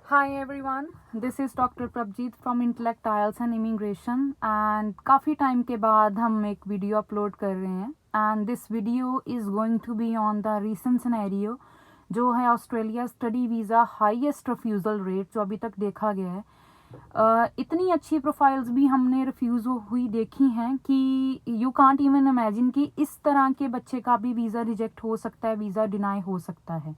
Hi everyone, this is doctor Prabhjeet from Intellect Isles and immigration एंड काफ़ी time के बाद हम एक वीडियो अपलोड कर रहे हैं and this video is going to be on the recent scenario जो है Australia study visa highest refusal rate जो अभी तक देखा गया है। इतनी अच्छी प्रोफाइल्स भी हमने रिफ्यूज़ हुई देखी हैं कि यू कांट इवन इमेजिन कि इस तरह के बच्चे का भी वीज़ा रिजेक्ट हो सकता है, वीज़ा डिनाई हो सकता है।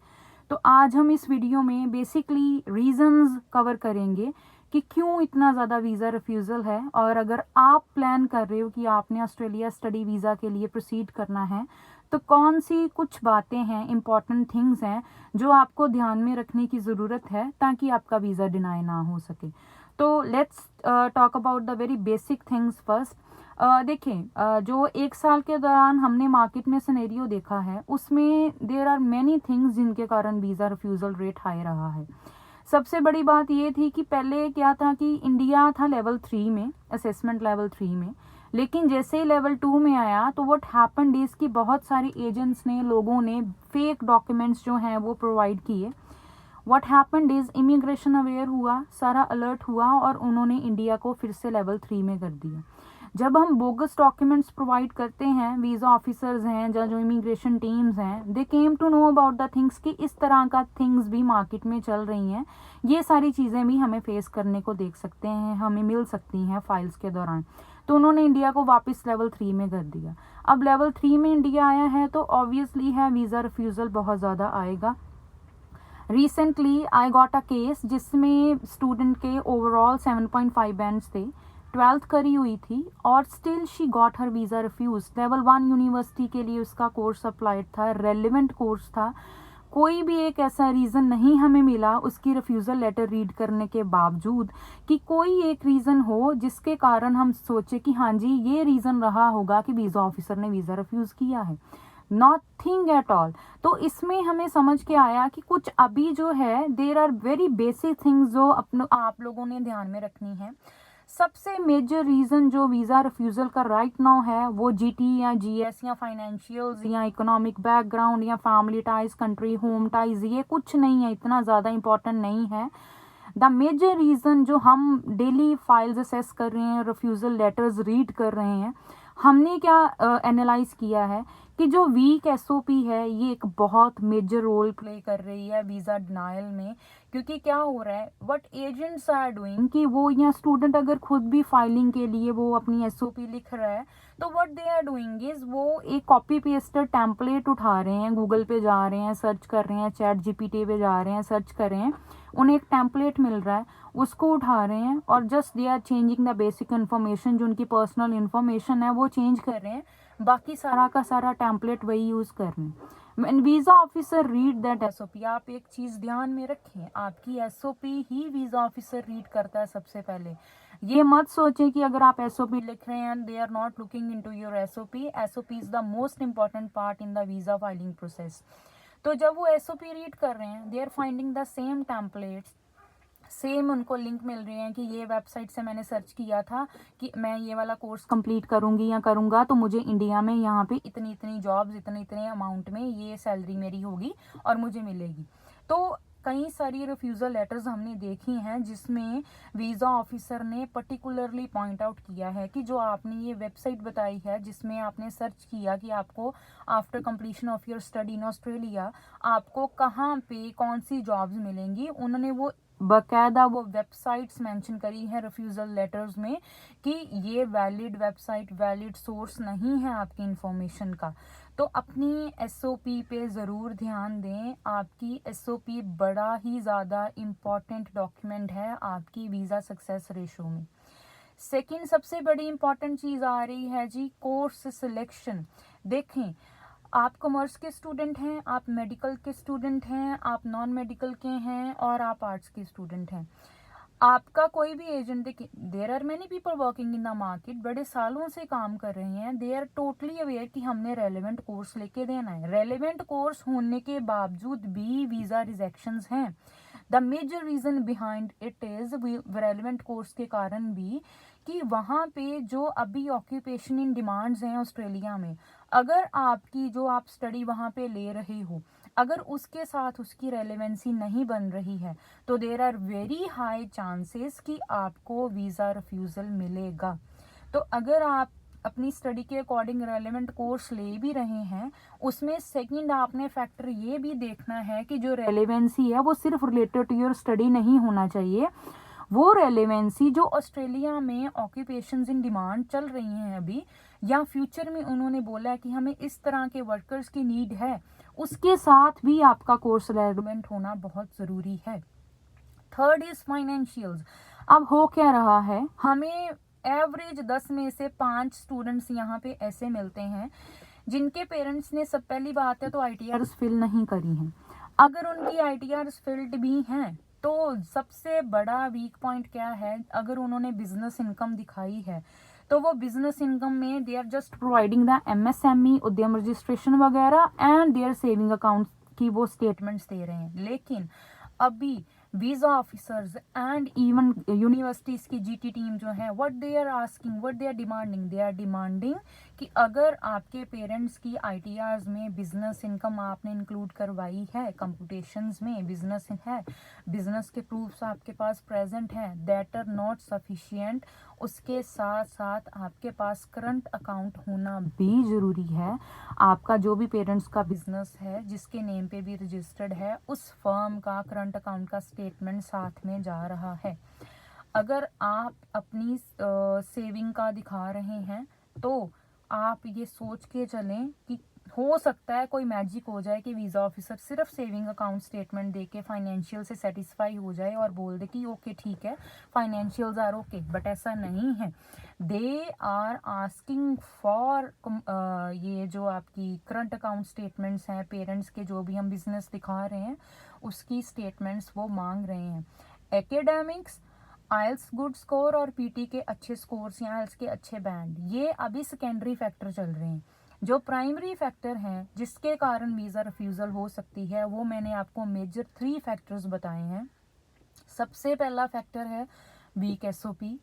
तो आज हम इस वीडियो में बेसिकली रीजंस कवर करेंगे कि क्यों इतना ज़्यादा वीज़ा रिफ्यूज़ल है, और अगर आप प्लान कर रहे हो कि आपने ऑस्ट्रेलिया स्टडी वीज़ा के लिए प्रोसीड करना है तो कौन सी कुछ बातें हैं, इम्पॉर्टेंट थिंग्स हैं जो आपको ध्यान में रखने की ज़रूरत है ताकि आपका वीज़ा डिनाई ना हो सके। तो let's talk about the very basic things first. देखें, जो एक साल के दौरान हमने मार्केट में सिनेरियो देखा है उसमें देर आर मैनी थिंग्स जिनके कारण वीज़ा रिफ्यूज़ल रेट हाई रहा है। सबसे बड़ी बात ये थी कि पहले क्या था कि इंडिया था लेवल 3 में, असेसमेंट लेवल 3 में, लेकिन जैसे ही लेवल 2 में आया तो व्हाट हैपेंड इज़ कि बहुत सारे एजेंट्स ने, लोगों ने फेक डॉक्यूमेंट्स जो हैं वो प्रोवाइड किए। What happened is immigration aware हुआ, सारा अलर्ट हुआ और उन्होंने इंडिया को फिर से लेवल 3 में कर दिया। जब हम बोगस डॉक्यूमेंट्स प्रोवाइड करते हैं, वीज़ा ऑफिसर्स हैं या जो इमिग्रेशन टीम्स हैं, they came to know about the things कि इस तरह का थिंग्स भी मार्केट में चल रही हैं। ये सारी चीज़ें भी हमें फेस करने को देख सकते हैं, हमें मिल सकती हैं फाइल्स के दौरान। तो उन्होंने इंडिया को वापस लेवल 3 में कर दिया। अब लेवल 3 में इंडिया आया है तो ऑब्वियसली है वीज़ा रिफ्यूज़ल बहुत ज़्यादा आएगा। Recently I got a case जिसमें स्टूडेंट के ओवरऑल 7.5 बैंड्स थे, 12th करी हुई थी और still she got her visa refuse. Level 1 university के लिए उसका कोर्स अप्लाइड था, रेलिवेंट कोर्स था। कोई भी एक ऐसा रीज़न नहीं हमें मिला उसकी रिफ्यूज़ल लेटर रीड करने के बावजूद कि कोई एक रीज़न हो जिसके कारण हम सोचे कि हाँ जी ये रीज़न रहा होगा कि वीज़ा ऑफिसर ने वीज़ा रिफ्यूज़ किया है। Nothing at all. तो इसमें हमें समझ के आया कि कुछ अभी जो है there are very basic things जो आप लोगों ने ध्यान में रखनी है। सबसे मेजर रीज़न जो वीज़ा रिफ्यूज़ल का राइट नाउ है वो जीटी या जीएस या फाइनेंशियल्स या इकोनॉमिक बैकग्राउंड या family ties, country home ties, ये कुछ नहीं है, इतना ज़्यादा इंपॉर्टेंट नहीं है। द मेजर रीज़न जो हम डेली फाइल्स असेस कर रहे हैं, रिफ्यूज़ल लेटर्स रीड कर रहे हैं, हमने क्या एनालाइज किया है कि जो वीक एसओपी है ये एक बहुत मेजर रोल प्ले कर रही है वीज़ा डिनाइल में। क्योंकि क्या हो रहा है, व्हाट एजेंट्स आर डूइंग कि वो, या स्टूडेंट अगर खुद भी फाइलिंग के लिए वो अपनी एसओपी लिख रहा है तो what they are doing is वो एक कॉपी पेस्टेड टेम्पलेट उठा रहे हैं, गूगल पे जा रहे हैं, सर्च कर रहे हैं, चैट जीपीटी पे जा रहे हैं, सर्च कर रहे हैं, उन्हें एक टेम्पलेट मिल रहा है, उसको उठा रहे हैं और just they are changing the basic information, जो उनकी पर्सनल इन्फॉर्मेशन है वो चेंज कर रहे हैं, बाकी सारा का सारा टेम्पलेट वही यूज़ कर रहे हैं। When visa officer read that SOP, आप एक चीज़ ध्यान में रखें, आपकी एसओपी ही वीज़ा ऑफिसर रीड करता है सबसे पहले। ये मत सोचें कि अगर आप एसओपी लिख रहे हैं and they are not looking into your SOP. SOP is the most important part in the visa filing process. तो जब वो एसओपी रीड कर रहे हैं, they are finding the same templates, same उनको लिंक मिल रहे हैं कि ये वेबसाइट से मैंने सर्च किया था कि मैं ये वाला कोर्स कंप्लीट करूँगी या करूँगा तो मुझे इंडिया में यहाँ पे इतनी इतनी जॉब्स, इतने इतने अमाउंट में ये सैलरी मेरी होगी और मुझे मिलेगी। तो कई सारी रिफ्यूज़ल लेटर्स हमने देखी हैं जिसमें वीज़ा ऑफिसर ने पर्टिकुलरली पॉइंट आउट किया है कि जो आपने ये वेबसाइट बताई है जिसमें आपने सर्च किया कि आपको after completion of your study in Australia आपको कहाँ पे कौन सी जॉब्स मिलेंगी, उन्होंने वो बाकायदा वो वेबसाइट्स मेंशन करी है रिफ्यूज़ल लेटर्स में कि ये वैलिड वेबसाइट, वैलिड सोर्स नहीं है आपकी इंफॉर्मेशन का। तो अपनी एसओपी पे ज़रूर ध्यान दें। आपकी एसओपी बड़ा ही ज़्यादा इम्पॉर्टेंट डॉक्यूमेंट है आपकी वीज़ा सक्सेस रेशो में। सेकंड सबसे बड़ी इम्पॉर्टेंट चीज़ आ रही है जी कोर्स सिलेक्शन। देखें, आप कॉमर्स के स्टूडेंट हैं, आप मेडिकल के स्टूडेंट हैं, आप नॉन मेडिकल के हैं और आप आर्ट्स के स्टूडेंट हैं। आपका कोई भी एजेंट, देखिए there are many people working in the market, बड़े सालों से काम कर रहे हैं, दे आर टोटली अवेयर कि हमने रेलेवेंट कोर्स लेके देना है। रेलेवेंट कोर्स होने के बावजूद भी वीज़ा रिजेक्शंस हैं। The major reason behind it is relevant course के कारण भी कि वहाँ पे जो अभी ऑक्यूपेशन इन डिमांड्स हैं ऑस्ट्रेलिया में, अगर आपकी जो आप स्टडी वहाँ पे ले रहे हो, अगर उसके साथ उसकी रेलेवेंसी नहीं बन रही है तो there are very high chances कि आपको वीज़ा रिफ्यूज़ल मिलेगा। तो अगर आप अपनी स्टडी के अकॉर्डिंग रेलेवेंट कोर्स ले भी रहे हैं, उसमें सेकंड आपने फैक्टर ये भी देखना है कि जो रेलेवेंसी है वो सिर्फ रिलेटेड टू योर स्टडी नहीं होना चाहिए, वो रेलेवेंसी जो ऑस्ट्रेलिया में ऑक्यूपेशंस इन डिमांड चल रही हैं अभी, या फ्यूचर में उन्होंने बोला है कि हमें इस तरह के वर्कर्स की नीड है, उसके साथ भी आपका कोर्स रेलेवेंट होना बहुत ज़रूरी है। Third is financials. अब हो क्या रहा है, हमें एवरेज 10 में से 5 स्टूडेंट्स यहाँ पे ऐसे मिलते हैं जिनके पेरेंट्स ने, सब पहली बात है तो आईटीआरस फिल नहीं करी हैं। अगर उनकी आईटीआरस फिल्ड भी हैं तो सबसे बड़ा वीक पॉइंट क्या है, अगर उन्होंने बिजनेस इनकम दिखाई है तो वो बिजनेस इनकम में they are just providing the MSME Udyam registration वगैरह एंड देयर सेविंग अकाउंट की वो स्टेटमेंट्स दे रहे हैं। लेकिन अभी visa officers and even universities की जीटी टीम जो है, what they are asking, what they are demanding कि अगर आपके पेरेंट्स की आईटीआरस में बिजनेस इनकम आपने इंक्लूड करवाई है, कंप्यूटेशंस में बिजनेस है, बिजनेस के प्रूफ्स आपके पास प्रेजेंट हैं, दैट आर नॉट सफिशिएंट, उसके साथ साथ आपके पास करंट अकाउंट होना भी ज़रूरी है। आपका जो भी पेरेंट्स का बिजनेस है जिसके नेम पे भी रजिस्टर्ड है, उस फर्म का करंट अकाउंट का स्टेटमेंट साथ में जा रहा है। अगर आप अपनी सेविंग का दिखा रहे हैं तो आप ये सोच के चलें कि हो सकता है कोई मैजिक हो जाए कि वीज़ा ऑफिसर सिर्फ सेविंग अकाउंट स्टेटमेंट दे के फाइनेंशियल से सेटिस्फाई हो जाए और बोल दे कि ओके ठीक है, फाइनेंशियल्स आर ओके, बट ऐसा नहीं है। दे आर आस्किंग फॉर ये जो आपकी करंट अकाउंट स्टेटमेंट्स हैं, पेरेंट्स के जो भी हम बिजनेस दिखा रहे हैं उसकी स्टेटमेंट्स वो मांग रहे हैं। एकेडमिक्स, आइल्स गुड स्कोर और पीटी के अच्छे स्कोर्स या आइल्स के अच्छे बैंड, ये अभी सेकेंडरी फैक्टर चल रहे हैं। जो प्राइमरी फैक्टर हैं जिसके कारण वीज़ा रिफ्यूज़ल हो सकती है, वो मैंने आपको मेजर 3 फैक्टर्स बताए हैं। सबसे पहला फैक्टर है वीक एसओपी,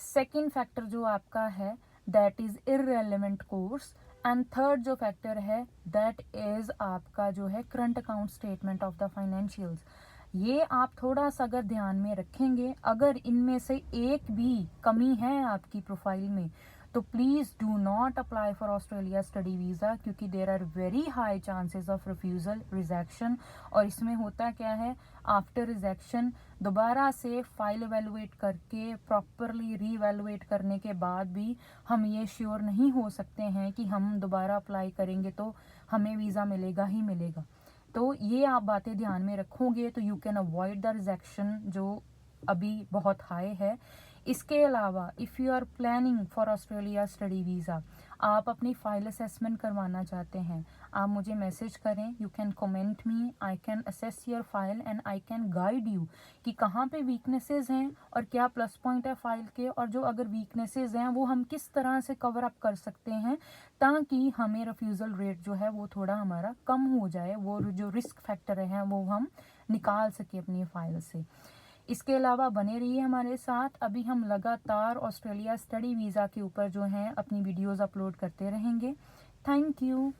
सेकंड फैक्टर जो आपका है that is irrelevant course, and third जो फैक्टर है दैट इज़ आपका जो है current account statement of the financials. ये आप थोड़ा सा अगर ध्यान में रखेंगे, अगर इनमें से एक भी कमी है आपकी प्रोफाइल में तो please do not apply for Australia study visa, क्योंकि there are very high chances of refusal, rejection. और इसमें होता क्या है, आफ्टर रिजेक्शन दोबारा से फाइल एवेलुएट करके प्रॉपरली रीवैल्यूएट करने के बाद भी हम ये श्योर नहीं हो सकते हैं कि हम दोबारा अप्लाई करेंगे तो हमें वीज़ा मिलेगा ही मिलेगा। तो ये आप बातें ध्यान में रखोगे तो you can avoid the rejection जो अभी बहुत हाई है। इसके अलावा if you are planning for Australia study visa, आप अपनी फ़ाइल असेसमेंट करवाना चाहते हैं, आप मुझे मैसेज करें, you can comment me, I can assess your file and I can guide you कि कहाँ पे वीकनेसेस हैं और क्या प्लस पॉइंट है फाइल के, और जो अगर वीकनेसेस हैं वो हम किस तरह से कवर अप कर सकते हैं ताकि हमें रिफ्यूज़ल रेट जो है वो थोड़ा हमारा कम हो जाए, वो जो रिस्क फैक्टर हैं वो हम निकाल सके अपनी फ़ाइल से। इसके अलावा बने रहिए हमारे साथ, अभी हम लगातार ऑस्ट्रेलिया स्टडी वीज़ा के ऊपर जो हैं अपनी वीडियोस अपलोड करते रहेंगे। Thank you.